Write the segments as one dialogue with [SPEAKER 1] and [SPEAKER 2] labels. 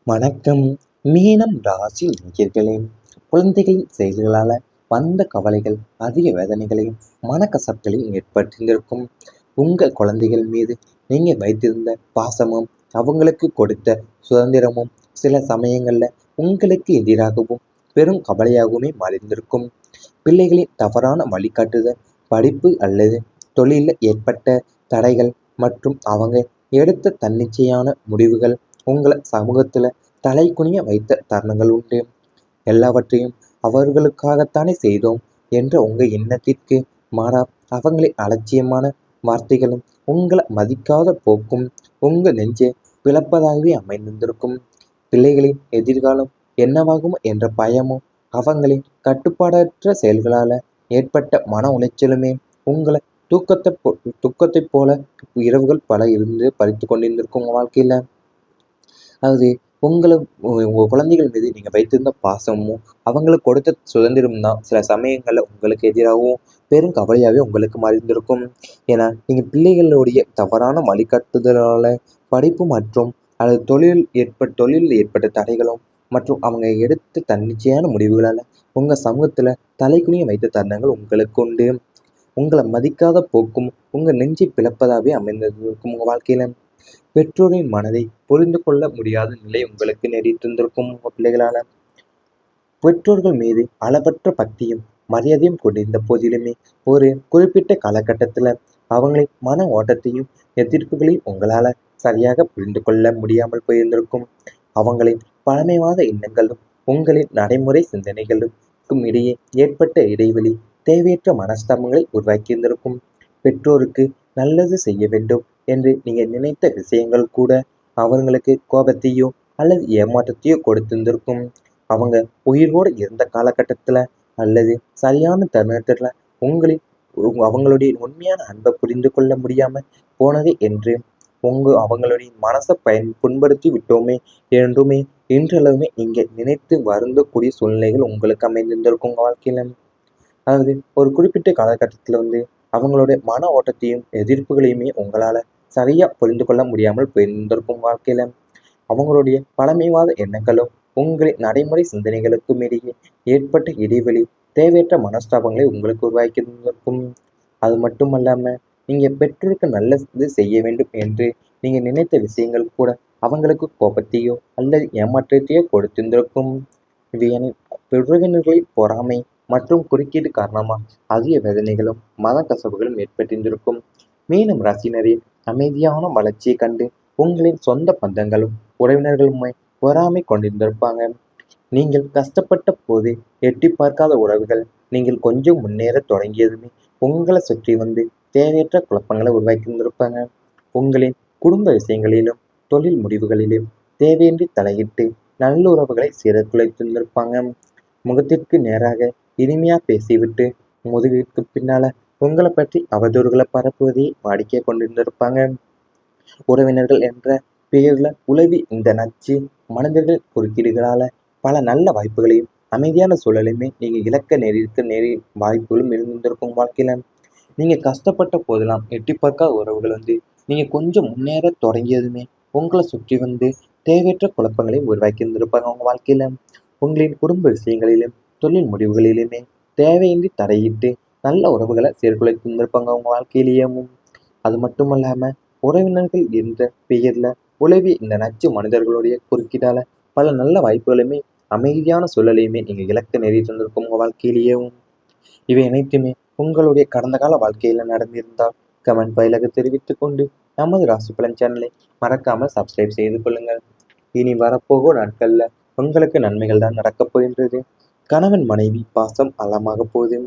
[SPEAKER 1] வணக்கம். மீனம் ராசி நேயர்களே, குழந்தைகளின் செயல்களால வந்த கவலைகள் அதிக வேதனைகளையும் மனக்கசப்புகளையும் ஏற்படுத்தியிருக்கும். உங்கள் குழந்தைகள் மீது நீங்க வைத்திருந்த பாசமும் அவங்களுக்கு கொடுத்த சுதந்திரமும் சில சமயங்கள்ல உங்களுக்கு எதிராகவும் பெரும் கவலையாகவுமே மாறியிருந்திருக்கும். பிள்ளைகளின் தவறான வழிகாட்டுதல், படிப்பு அல்லது தொழிலில் ஏற்பட்ட தடைகள் மற்றும் அவங்க எடுத்த தன்னிச்சையான முடிவுகள் உங்களை சமூகத்துல தலைகுனிய வைத்த தருணங்கள் உண்டு. எல்லாவற்றையும் அவர்களுக்காகத்தானே செய்தோம் என்ற உங்க எண்ணத்திற்கு மாறா அவங்களின் அலட்சியமான வார்த்தைகளும் உங்களை மதிக்காத போக்கும் உங்க நெஞ்சை பிளப்பதாகவே அமைந்திருந்திருக்கும். பிள்ளைகளின் எதிர்காலம் என்னவாகும் என்ற பயமும் அவங்களின் கட்டுப்பாடற்ற செயல்களால ஏற்பட்ட மன உளைச்சலுமே உங்களை தூக்கத்தைப் போல இரவுகள் பல இருந்து பறித்து கொண்டிருந்திருக்கும் உங்க வாழ்க்கையில. அது உங்கள உங்க குழந்தைகள் மீது நீங்க வைத்திருந்த பாசமும், அவங்களுக்கு கொடுத்த சுதந்திரமும் தான் சில சமயங்கள்ல உங்களுக்கு எதிராகவும், பெரும் கவலையாவே உங்களுக்கு மாறியிருந்திருக்கும். ஏன்னா, நீங்க பிள்ளைகளுடைய தவறான வழிகாட்டுதலால படிப்பு மற்றும் அல்லது தொழிலில் ஏற்பட்ட தடைகளும் மற்றும் அவங்க எடுத்த தன்னிச்சையான முடிவுகளால உங்க சமூகத்துல தலைகுனிய வைத்த தருணங்கள் உங்களுக்கு உண்டு. உங்கள மதிக்காத போக்கும் உங்க நெஞ்சை பிளப்பதாகவே அமைந்திருக்கும் உங்க வாழ்க்கையில. பெற்றோரின் மனதை புரிந்து கொள்ள முடியாத நிலை உங்களுக்கு நேரிட்டிருந்திருக்கும் உங்க பிள்ளைகளால. பெற்றோர்கள் மீது அளவற்ற பக்தியும் மரியாதையும் கொண்டிருந்த போதிலுமே ஒரு குறிப்பிட்ட காலகட்டத்துல அவங்களின் மன ஓட்டத்தையும் எதிர்ப்புகளையும் உங்களால சரியாக புரிந்து கொள்ள முடியாமல் போயிருந்திருக்கும். அவங்களின் பழமைவாத எண்ணங்களும் உங்களின் நடைமுறை சிந்தனைகளுக்கும் இடையே ஏற்பட்ட இடைவெளி தேவையற்ற மனஸ்தாபங்களை உருவாக்கியிருந்திருக்கும். பெற்றோருக்கு நல்லது செய்ய வேண்டும் என்று நீங்க நினைத்த விஷயங்கள் கூட அவங்களுக்கு கோபத்தையோ அல்லது ஏமாற்றத்தையோ கொடுத்திருந்திருக்கும். அவங்க உயிரோடு இருந்த காலகட்டத்துல அல்லது சரியான தருணத்துல உங்களின் அவங்களுடைய உண்மையான அன்பை புரிந்து கொள்ள முடியாம போனது என்று அவங்களுடைய மனசை புண்படுத்தி விட்டோமே என்றுமே இன்றளவுமே நீங்க நினைத்து வருந்தக்கூடிய சூழ்நிலைகள் உங்களுக்கு அமைந்திருந்திருக்கும் உங்க வாழ்க்கையில. அதாவது ஒரு குறிப்பிட்ட காலகட்டத்துல அவங்களுடைய மன ஓட்டத்தையும் எதிர்ப்புகளையுமே உங்களால சரியா புரிந்து கொள்ள முடியாமல் போயிருந்திருக்கும் வாழ்க்கையில. அவங்களுடைய பழமைவாத எண்ணங்களும் உங்களின் நடைமுறை சிந்தனைகளுக்கும் இடையே ஏற்பட்ட இடைவெளி தேவையற்ற மனஸ்தாபங்களை உங்களுக்கு உருவாக்கியிருந்திருக்கும். அது மட்டுமல்லாம நீங்க பெற்றோருக்கு நல்லது செய்ய வேண்டும் என்று நீங்க நினைத்த விஷயங்கள் கூட அவங்களுக்கு கோபத்தையோ அல்லது ஏமாற்றத்தையோ கொடுத்திருந்திருக்கும். இது உறவினர்களின் பொறாமை மற்றும் குறுக்கீடு காரணமா அதிக வேதனைகளும் மனக்கசப்புகளும் ஏற்பட்டிருந்திருக்கும். மீனம் ராசினரின் அமைதியான வளர்ச்சியை கண்டு உங்களின் சொந்த பந்தங்களும் உறவினர்களுமே பொறாமை கொண்டிருந்திருப்பாங்க. நீங்கள் கஷ்டப்பட்ட போது எட்டி பார்க்காத உறவுகள் நீங்கள் கொஞ்சம் முன்னேற தொடங்கியதுமே உங்களை சுற்றி தேவையற்ற குழப்பங்களை உருவாக்கியிருந்திருப்பாங்க. உங்களின் குடும்ப விஷயங்களிலும் தொழில் முடிவுகளிலும் தேவையின்றி தலையிட்டு நல்லுறவுகளை சீரகுலைத்திருந்திருப்பாங்க. முகத்திற்கு நேராக இனிமையா பேசிவிட்டு முதுகிற்கு பின்னால உங்களை பற்றி அவதூறுகளை பரப்புவதையே வாடிக்கை கொண்டிருந்திருப்பாங்க. உறவினர்கள் என்ற பெயர்ல உலவி இந்த நச்சு மனிதர்கள் குறுக்கீடுகளால பல நல்ல வாய்ப்புகளையும் அமைதியான சூழலையுமே நீங்க இழக்க நேரி வாய்ப்புகளும் இருந்திருக்கும் வாழ்க்கையில. நீங்க கஷ்டப்பட்ட போதெல்லாம் எட்டி பார்க்காத உறவுகள் நீங்க கொஞ்சம் முன்னேற தொடங்கியதுமே உங்களை சுற்றி தேவையற்ற குழப்பங்களை உருவாக்கி இருந்திருப்பாங்க உங்க வாழ்க்கையில. உங்களின் குடும்ப விஷயங்களிலும் தொழில் முடிவுகளிலுமே தேவையின்றி தடையிட்டு நல்ல உறவுகளை சீர்குலைத்து இருந்திருப்பாங்க உங்க வாழ்க்கையிலேயும். அது மட்டுமல்லாம உறவினர்கள் என்ற பெயர்ல உலவி இந்த நச்சு மனிதர்களுடைய குறுக்கீடால பல நல்ல வாய்ப்புகளுமே அமைதியான சூழலையுமே நீங்க இழக்க நேரிட்டு இருந்திருக்கும் உங்க வாழ்க்கையிலேயும். இவை அனைத்துமே உங்களுடைய கடந்த கால வாழ்க்கையில நடந்திருந்தால் கமெண்ட் பயிலாக தெரிவித்துக் கொண்டு நமது ராசி பலன் சேனலை மறக்காமல் சப்ஸ்கிரைப் செய்து கொள்ளுங்கள். இனி வரப்போகும் நாட்கள்ல உங்களுக்கு நன்மைகள் தான் நடக்கப் போகின்றது. கணவன் மனைவி பாசம் ஆழமாக போகுது.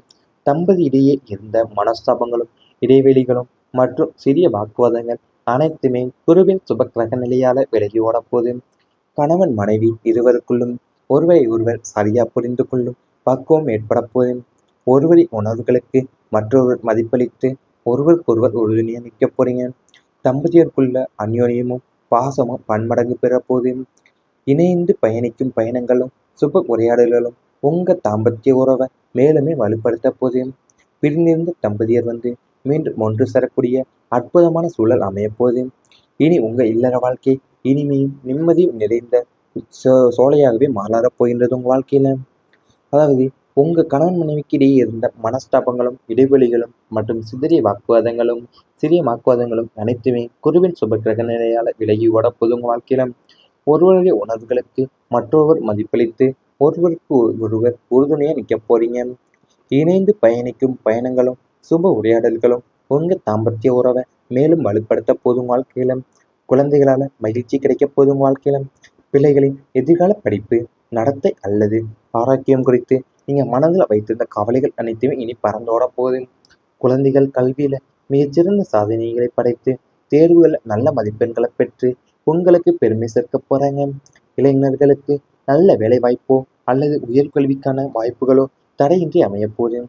[SPEAKER 1] தம்பதியிடையே இருந்த மனஸ்தாபங்களும் இடைவெளிகளும் மற்றும் சிறிய வாக்குவாதங்கள் அனைத்துமே குருவின் சுப கிரக நிலையால விலகி ஓடப்போகுது. கணவன் மனைவி இருவருக்குள்ளும் ஒருவரை ஒருவர் சரியா புரிந்து கொள்ளும் பக்குவம் ஏற்பட போகுது. ஒருவரின் உணர்வுகளுக்கு மற்றொருவர் மதிப்பளித்து ஒருவருக்கொருவர் உறுதுணையா நிற்க போறீங்க. தம்பதியருக்குள்ள அந்யோன்யமும் பாசமும் பன்மடங்கு பெற போகுது. இணைந்து பயணிக்கும் பயணங்களும் சுப உரையாடல்களும் உங்க தாம்பத்திய உறவை மேலுமே வலுப்படுத்த போகுது. பிரிந்திருந்த தம்பதியர் மீண்டும் ஒன்று சேரக்கூடிய அற்புதமான சூழல் அமைய போகுது. இனி உங்க இல்லற வாழ்க்கை இனிமையும் நிம்மதியும் நிறைந்த சோலையாகவே மாறப் போகின்றது உங்கள் வாழ்க்கையில. அதாவது உங்க கணவன் மனைவிக்கு இடையே இருந்த மனஸ்தாபங்களும், இடைவெளிகளும் மற்றும் சிறிய வாக்குவாதங்களும் அனைத்துமே குருவின் சுப கிரக நிலையால விலகி ஓடப்போது உங்க வாழ்க்கையில. ஒருவருடைய உணர்வுகளுக்கு மற்றொருவர் மதிப்பளித்து ஒருவருக்கு ஒருவர் உறுதுணையா நிக்க போறீங்க. இணைந்து பயணிக்கும் பயணங்களும் சுப உரையாடல்களும் உங்க தாம்பத்திய உறவை மேலும் வலுப்படுத்த போதும் வாழ்க்கையில. குழந்தைகளால மகிழ்ச்சி கிடைக்க போதும் வாழ்க்கையில. பிள்ளைகளின் எதிர்கால படிப்பு, நடத்தை அல்லது ஆரோக்கியம் குறித்து நீங்க மனதில் வைத்திருந்த கவலைகள் அனைத்துமே இனி பறந்தோட போகுது. குழந்தைகள் கல்வியில மிகச்சிறந்த சாதனைகளை படைத்து தேர்வுகள் நல்ல மதிப்பெண்களை பெற்று உங்களுக்கு பெருமை சேர்க்க போறாங்க. இளைஞர்களுக்கு நல்ல வேலை வாய்ப்போ அல்லது உயர்கல்விக்கான வாய்ப்புகளோ தடையின்றி அமைய போகுது.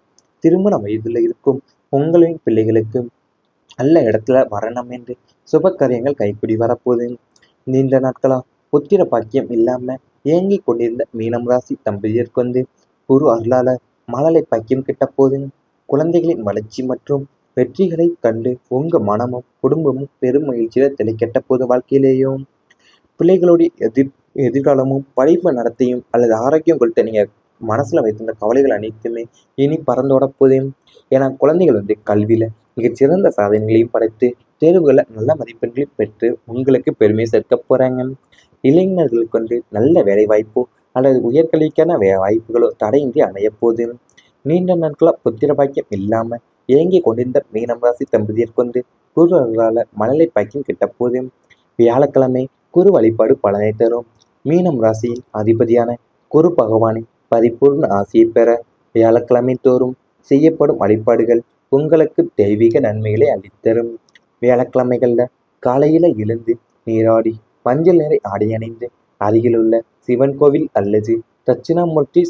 [SPEAKER 1] திருமண வயதில் இருக்கும் உங்களின் பிள்ளைகளுக்கு நல்ல இடத்துல வரணும் என்று சுப காரியங்கள் கைப்பிடி வரப்போகுது. நீண்ட நாட்களா புத்திர பாக்கியம் இல்லாம ஏங்கி கொண்டிருந்த மீனம் ராசி தம்பதியருக்கு குரு அருளால மழலை பாக்கியம் கிட்ட போகுது. குழந்தைகளின் வளர்ச்சி மற்றும் வெற்றிகளை கண்டு உங்க மனமும் குடும்பமும் பெரும் மகிழ்ச்சியில திளைக்கட்ட போது வாழ்க்கையிலேயும். பிள்ளைகளுடைய எதிர்காலமும் படிப்பு நடத்தையும் அல்லது ஆரோக்கியம் குறித்த நீங்க மனசுல வைத்திருந்த கவலைகள் அனைத்துமே இனி பறந்தோட போதையும். ஏன்னா குழந்தைகள் கல்வியில மிகச்சிறந்த சாதனைகளையும் படைத்து தேர்வுகளை நல்ல மதிப்பெண்களையும் பெற்று உங்களுக்கு பெருமை சேர்க்க போறாங்க. இளைஞர்களுக்கு நல்ல வேலை வாய்ப்போ அல்லது உயர்கல்விக்கான வாய்ப்புகளோ தடையின்றி அமைய போகுது. நீண்ட நாட்களா புத்திர பாக்கியம் இல்லாம ஏங்கி கொண்டிருந்த மீனம் ராசி தம்பதியருக்கு குரு அருளால மழலை பாக்கியம் கிட்ட போகுது. வியாழக்கிழமை குரு வழிபாடு பலனை தரும். மீனம் ராசியின் அதிபதியான குரு பகவானின் பரிபூர்ண ஆசியை பெற வியாழக்கிழமை தோறும் செய்யப்படும் வழிபாடுகள் உங்களுக்கு தெய்வீக நன்மைகளை அளித்தரும். வியாழக்கிழமைகள்ல காலையில எழுந்து நீராடி மஞ்சள் நிறை ஆடை அணிந்து அருகிலுள்ள சிவன் கோவில் அல்லது தட்சிணாமூர்த்தி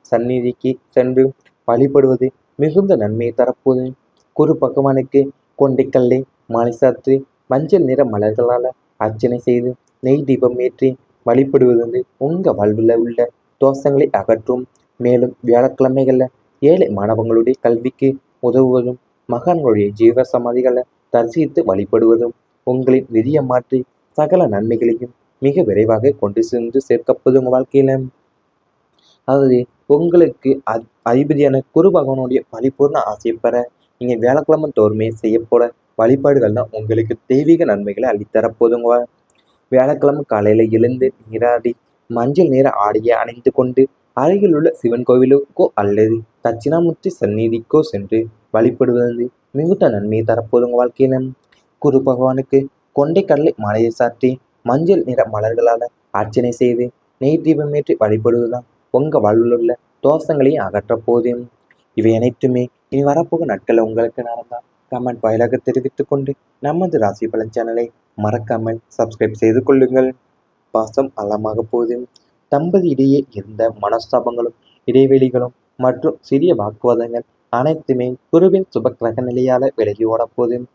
[SPEAKER 1] சந்நிதிக்கு சென்று வழிபடுவது மிகுந்த நன்மையை தரப்போது. குரு பகவானுக்கு கொண்டைக்கல்லை மாலை சாற்றி மஞ்சள் நிற மலர்களால அர்ச்சனை செய்து நெய் தீபம் ஏற்றி வழிபடுவது உங்க வாழ்வில் உள்ள தோஷங்களை அகற்றும். மேலும் வியாழக்கிழமைகள்ல ஏழை மாணவங்களுடைய கல்விக்கு உதவுவதும் மகான்களுடைய ஜீவ சமாதிகளை தரிசித்து வழிபடுவதும் உங்களின் விதியை மாற்றி சகல நன்மைகளையும் மிக விரைவாக கொண்டு சென்று சேர்க்கப்பது உங்க வாழ்க்கையில. அதாவது உங்களுக்கு அதிபதியான குரு பகவானுடைய பரிபூர்ண ஆசையை பெற நீங்க வியாழக்கிழமை தோறுமே செய்யப்போற வழிபாடுகள் தான் உங்களுக்கு தெய்வீக நன்மைகளை அள்ளித்தரப்போதுங்க. வியாழக்கிழமை காலையில எழுந்து நீராடி மஞ்சள் நிற ஆடையை அணிந்து கொண்டு அருகில் உள்ள சிவன் கோவிலுக்கோ அல்லது தட்சிணாமூர்த்தி சந்நிதிக்கோ சென்று வழிபடுவது மிகுந்த நன்மையை தரப்போதுங்க வாழ்க்கையில. குரு பகவானுக்கு கொண்டைக்கடலை மாலையை சாற்றி மஞ்சள் நிற மலர்களால அர்ச்சனை செய்து நெய் தீபமேற்றி வழிபடுவதுதான் உங்க வாழ்வில் உள்ள தோஷங்களையும் அகற்ற போதும். இவை அனைத்துமே இனி வரப்போகும் நாட்களில் உங்களுக்கு நடந்தால் கமெண்ட் வாயிலாக தெரிவித்துக் கொண்டு நமது ராசி பலன் சேனலை மறக்காமல் சப்ஸ்கிரைப் செய்து கொள்ளுங்கள். பாசம் அலமாக போதும். தம்பதி இடையே இருந்த மனஸ்தாபங்களும் இடைவெளிகளும் மற்றும் சிறிய வாக்குவாதங்கள் அனைத்துமே குருவின் சுப கிரக நிலையால விலகி ஓடப்போதும்.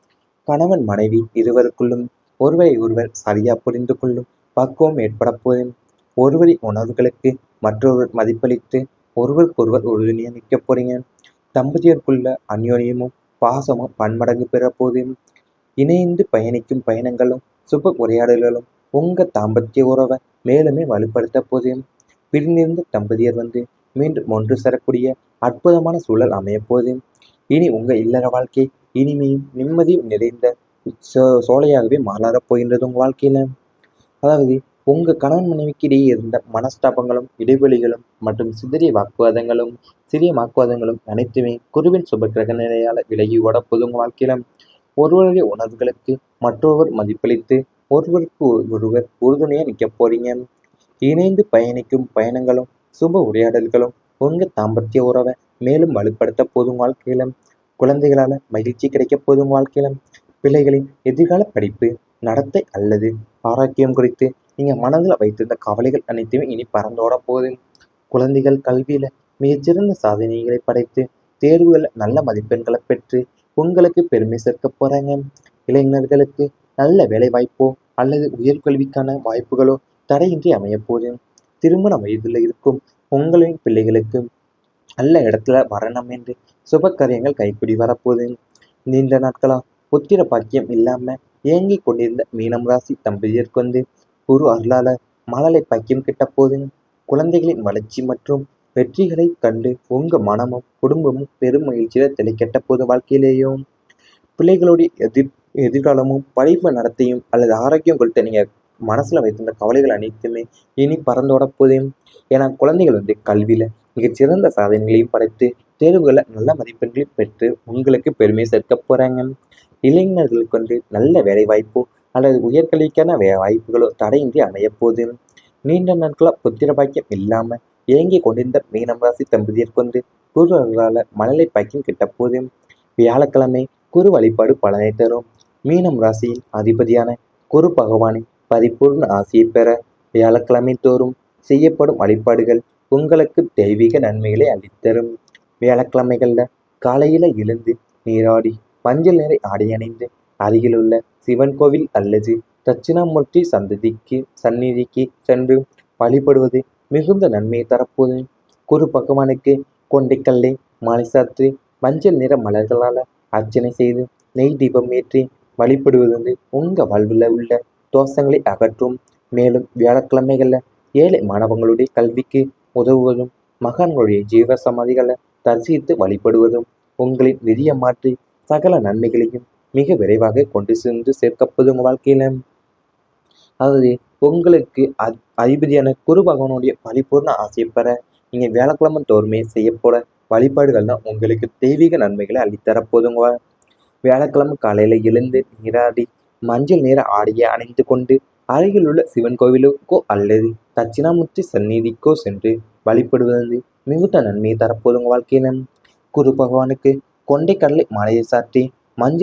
[SPEAKER 1] கணவன் மனைவி இருவருக்குள்ளும் ஒருவரை ஒருவர் சரியா புரிந்து கொள்ளும் பக்குவம் ஏற்பட போதும். ஒருவரின் உணர்வுகளுக்கு மற்றொருவர் மதிப்பளித்து ஒருவருக்கொருவர் உறுதுணையா நிற்க போறீங்க. தம்பதியருக்குள்ள அந்யோன்யமும் பாசமும் பன்மடங்கு பெற போதும். இணைந்து பயணிக்கும் பயணங்களும் சுப உரையாடல்களும் உங்க தாம்பத்திய உறவை மேலுமே வலுப்படுத்த போதும். பிரிந்திருந்த தம்பதியர் மீண்டும் ஒன்று சேரக்கூடிய அற்புதமான சூழல் அமைய போதும். இனி உங்க இல்லற வாழ்க்கை இனிமையும் நிம்மதியும் நிறைந்த சோலையாகவே மாறப் போகின்றது உங்க வாழ்க்கையில. அதாவது உங்க கணவன் மனைவிக்கு இடையே இருந்த மனஸ்தாபங்களும் இடைவெளிகளும் மற்றும் சிறிய வாக்குவாதங்களும் அனைத்துமே குருவின் சுப கிரக நிலையால விலகி ஓடப்போது உங்க வாழ்க்கையில. ஒருவருடைய உணர்வுகளுக்கு மற்றொருவர் மதிப்பளித்து ஒருவருக்கு ஒருவர் உறுதுணையா நிக்க போறீங்க. இணைந்து பயணிக்கும் பயணங்களும் சுப உரையாடல்களும் உங்க தாம்பத்திய உறவை மேலும் வலுப்படுத்த போதும் வாழ்க்கையில. குழந்தைகளால மகிழ்ச்சி கிடைக்க போதும் வாழ்க்கையில. பிள்ளைகளின் எதிர்கால படிப்பு, நடத்தை அல்லது ஆரோக்கியம் குறித்து நீங்க மனதில் வைத்திருந்த கவலைகள் அனைத்துமே இனி பறந்தோட போகுது. குழந்தைகள் கல்வியில மிகச்சிறந்த சாதனைகளை படைத்து தேர்வுகளை நல்ல மதிப்பெண்களை பெற்று உங்களுக்கு பெருமை சேர்க்க போறாங்க. இளைஞர்களுக்கு நல்ல வேலை வாய்ப்போ அல்லது உயர்கல்விக்கான வாய்ப்புகளோ தடையின்றி அமைய போது. திருமண வயதில் இருக்கும் உங்களின் பிள்ளைகளுக்கு நல்ல இடத்துல வரணும் என்று சுப காரியங்கள் கைப்பிடி வரப்போகுது. நீண்ட நாட்களா புத்திர பாக்கியம் இல்லாம ஏங்கி கொண்டிருந்த மீனம் ராசி தம்பதியருக்கு குரு அருளால மழலை பைக்கும் கிட்ட போது. குழந்தைகளின் வளர்ச்சி மற்றும் வெற்றிகளைக் கண்டு உங்க மனமும் குடும்பமும் பெரும் மகிழ்ச்சியில திளைக்கட்ட போது வாழ்க்கையிலேயும். பிள்ளைகளுடைய எதிர்காலமும் படிப்பு நடத்தையும் அல்லது ஆரோக்கியம் குறித்த நீங்க மனசுல வைத்திருந்த கவலைகள் அனைத்துமே இனி பறந்தோட போகுது. ஏன்னா குழந்தைகள் கல்வியில மிகச்சிறந்த சாதனைகளையும் படைத்து தேர்வுகளை நல்ல மதிப்பெண்களையும் பெற்று உங்களுக்கு பெருமை சேர்க்க போறாங்க. இளைஞர்களுக்கு நல்ல வேலை வாய்ப்போ அல்லது உயர்கல்விக்கான வாய்ப்புகளோ தடையின்றி அமைய போகுது. நீண்ட நாட்களா புத்திர பாக்கியம் இல்லாம ஏங்கி கொண்டிருந்த மீனம் ராசி தம்பதியருக்கு குரு அருளால மழலை பாக்கியம் கிட்ட போகுது. வியாழக்கிழமை குரு வழிபாடு பலனை தரும். மீனம் ராசியின் அதிபதியான குரு பகவானின் பரிபூர்ண ஆசியை பெற வியாழக்கிழமை தோறும் செய்யப்படும் வழிபாடுகள் உங்களுக்கு தெய்வீக நன்மைகளை அளித்தரும். வியாழக்கிழமைகள்ல காலையில எழுந்து நீராடி மஞ்சள் நிற ஆடை அணிந்து அருகிலுள்ள சிவன் கோவில் அல்லது தட்சிணாமூர்த்தி சந்நிதிக்கு சென்று வழிபடுவது மிகுந்த நன்மையை தரப்போது. குரு பகவானுக்கு கொண்டைக்கல்லை மாலை சாற்றி மஞ்சள் நிற மலர்களால் அர்ச்சனை செய்து நெய் தீபம் ஏற்றி வழிபடுவது உங்க வாழ்வில் உள்ள தோஷங்களை அகற்றும். மேலும் வியாழக்கிழமைகள்ல ஏழை மாணவங்களுடைய கல்விக்கு உதவுவதும் மகான்களுடைய ஜீவ சமாதிகளை தரிசித்து வழிபடுவதும் உங்களின் விதியை மாற்றி சகல நன்மைகளையும் மிக விரைவாக கொண்டு சென்று சேர்க்கப்பது உங்க வாழ்க்கையில. அதாவது உங்களுக்கு அதிபதியான குரு பகவானுடைய பரிபூர்ண ஆசையை பெற நீங்க வியாழக்கிழமை தோறுமே செய்யப்போற வழிபாடுகள் தான் உங்களுக்கு தெய்வீக நன்மைகளை அள்ளித்தரப்போதுங்க. வியாழக்கிழமை காலையில எழுந்து நீராடி மஞ்சள் நிற ஆடையை அணிந்து கொண்டு அருகிலுள்ள சிவன் கோவிலுக்கோ அல்லது தட்சிணாமூர்த்தி சந்நிதிக்கோ சென்று வழிபடுவது மிகுந்த நன்மையை தரப்போதுங்க வாழ்க்கையில. குரு பகவானுக்கு கொண்டைக்கடலை மாலையை சாற்றி மஞ்சள்